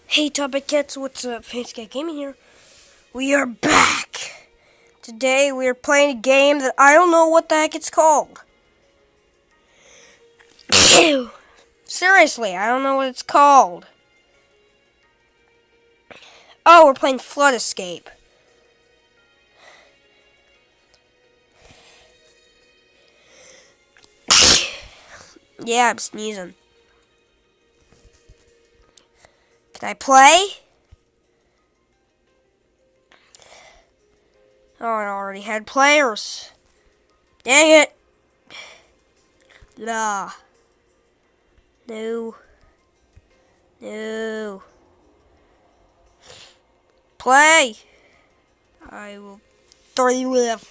Hey Topic Cats, what's up? Fancy Cat Gaming here. We are back! Today we are playing a game that I don't know what the heck it's called. Seriously, I don't know what it's called. Oh, we're playing Flood Escape. Yeah, I'm sneezing. Can I play? Oh, I already had players. Dang it. Nah. No. No. Play. I will throw you with.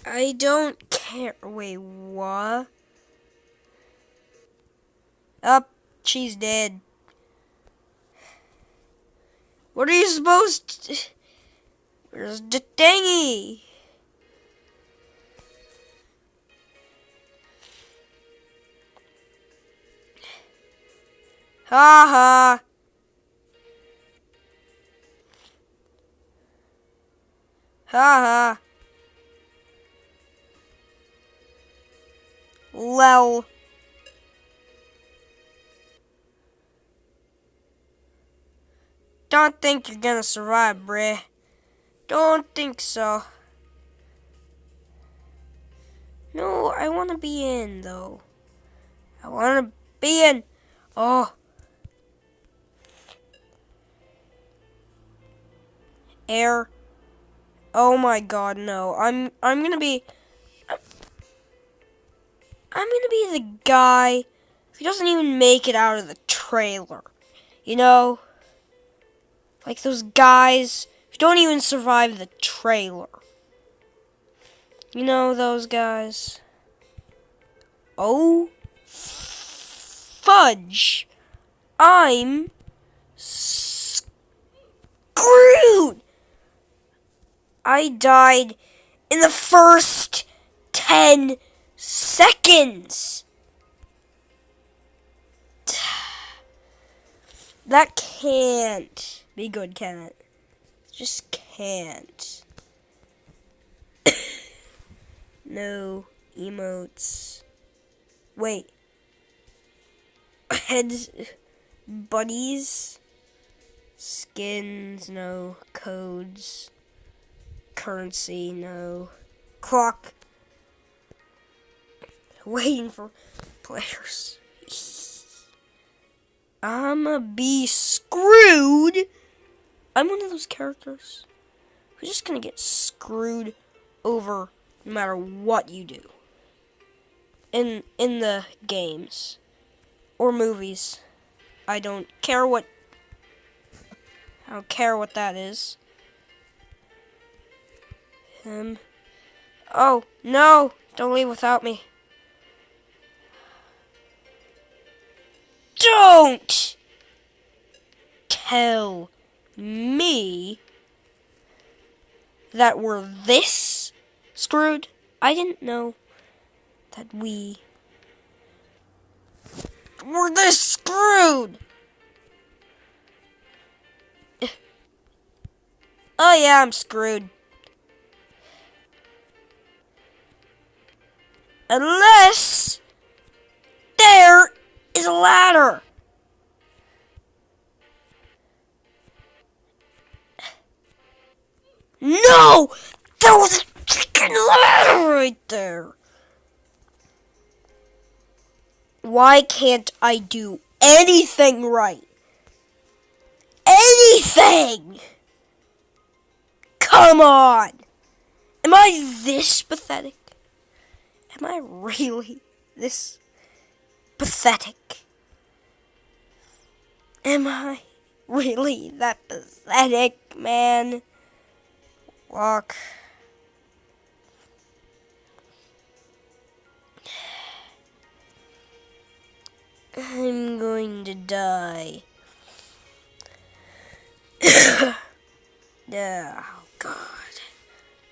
I don't care. Wait, what? Up, she's dead. What are you supposed to... Where's the thingy? Ha ha. Ha ha. Lol. Don't think you're gonna survive, bruh. Don't think so. No, I wanna be in, though. I wanna be in. Oh. Air. Oh my god, no. I'm gonna be... I'm gonna be the guy who doesn't even make it out of the trailer. You know? Like those guys who don't even survive the trailer. You know those guys? Oh, fudge. I'm screwed. I died in the first 10 seconds. That can't be good, can it? Just can't. No emotes. Wait. Heads, buddies, skins, no. Codes, currency, no. Clock. Waiting for players. I'ma be screwed. I'm one of those characters who's just gonna get screwed over no matter what you do. In the games or movies. I don't care what that is. Oh, no! Don't leave without me. Don't tell me that we're this screwed. I didn't know that we were this screwed. Oh yeah, I'm screwed. Unless there is a ladder. No! There was a freaking ladder right there. Why can't I do anything right? Anything! Come on! Am I this pathetic? Am I really this pathetic? Am I really that pathetic, man? Look. I'm going to die. Oh, God.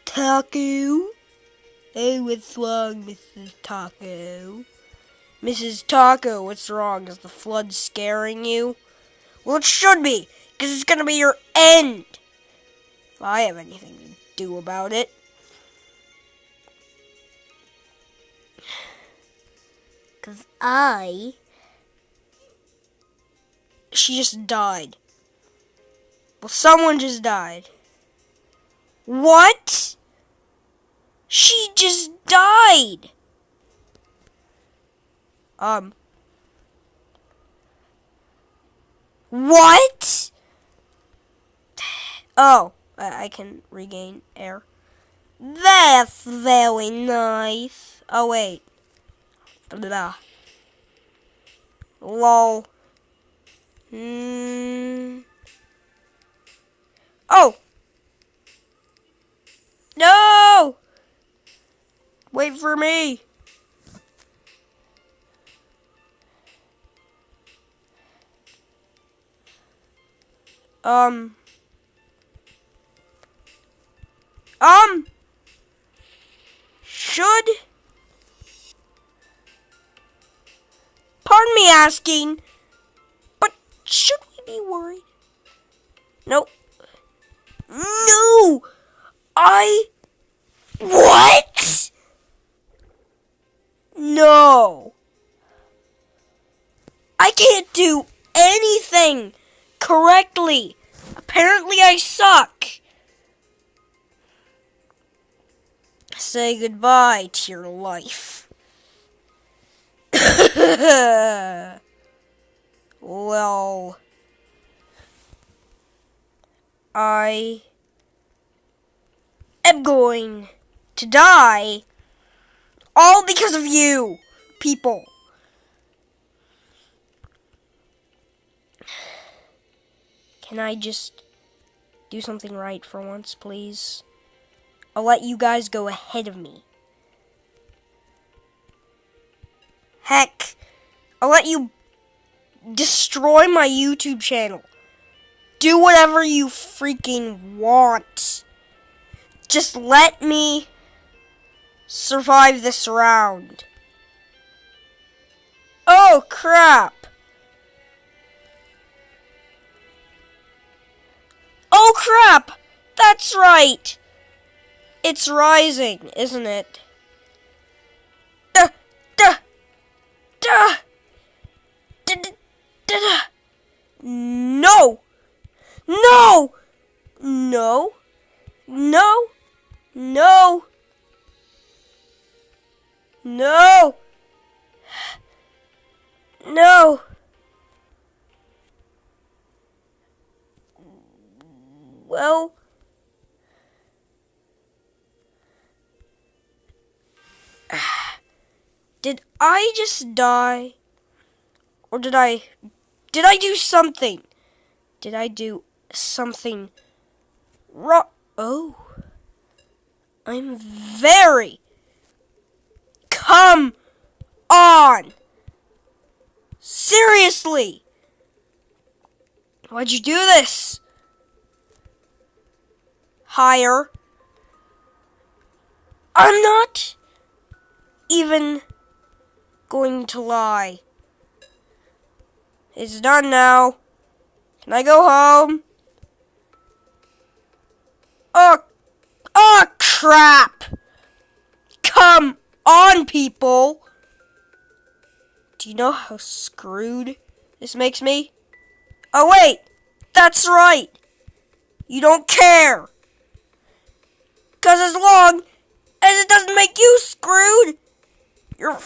Taco? Hey, what's wrong, Mrs. Taco? Mrs. Taco, what's wrong? Is the flood scaring you? Well, it should be, because it's gonna be your end. If I have anything to do about it. Because she just died. Well, someone just died. What? She just died. What? Oh, I can regain air. That's very nice. Oh, wait. Blah. Lol. Oh! No! Wait for me. Should... Pardon me asking, but should we be worried? Nope. No! What? No. I can't do anything correctly. Apparently I suck. Say goodbye to your life. Well, I am going to die all because of you, people. Can I just do something right for once, please? I'll let you guys go ahead of me. Heck, I'll let you destroy my YouTube channel. Do whatever you freaking want. Just let me survive this round. Oh, crap. Oh, crap. That's right. It's rising, isn't it? Duh, duh, duh. No! No! No! No! No! No! No! Well... Did I just die? Or did I do something? Did I do something wrong? Oh. I'm very... Come on! Seriously! Why'd you do this? Higher. I'm not even going to lie. It's done now. Can I go home? Oh, crap! Come on, people! Do you know how screwed this makes me? Oh, wait! That's right! You don't care! 'Cause as long as it doesn't make you screwed, you're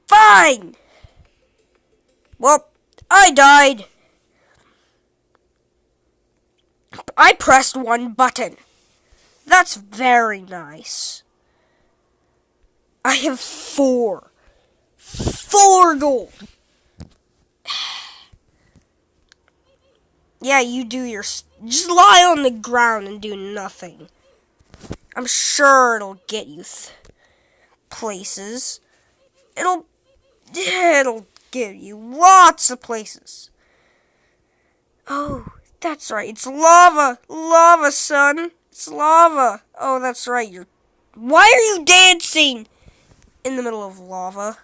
fine! Well, I died. I pressed one button. That's very nice. I have 4. 4 gold. Yeah, you do your... Just lie on the ground and do nothing. I'm sure it'll get you places. It'll give you lots of places. Oh, that's right. It's lava. Lava, son. It's lava. Oh, that's right. Why are you dancing in the middle of lava?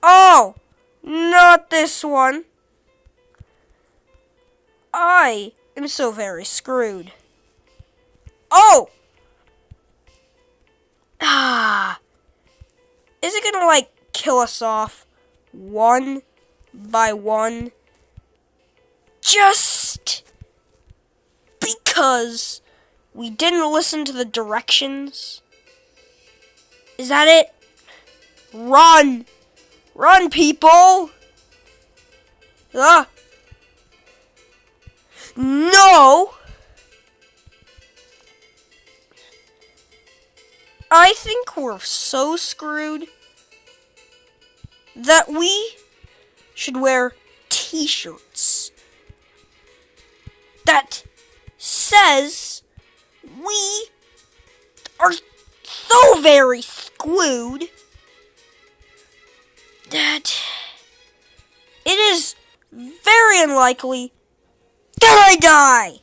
Oh, not this one. I am so very screwed. Oh! Ah! Is it gonna, like, kill us off one by one? Just because we didn't listen to the directions? Is that it? Run! Run, people! Ah! No! I think we're so screwed that we should wear t-shirts that says we are so very screwed that it is very unlikely that I die.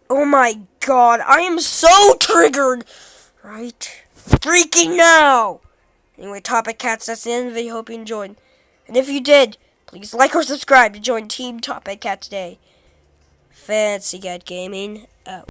Oh my god, I am so triggered right freaking now. Anyway, Topic Cats, that's the end of the video. Hope you enjoyed. And if you did, please like or subscribe to join Team Topic Cat today. Fancy Cat Gaming out.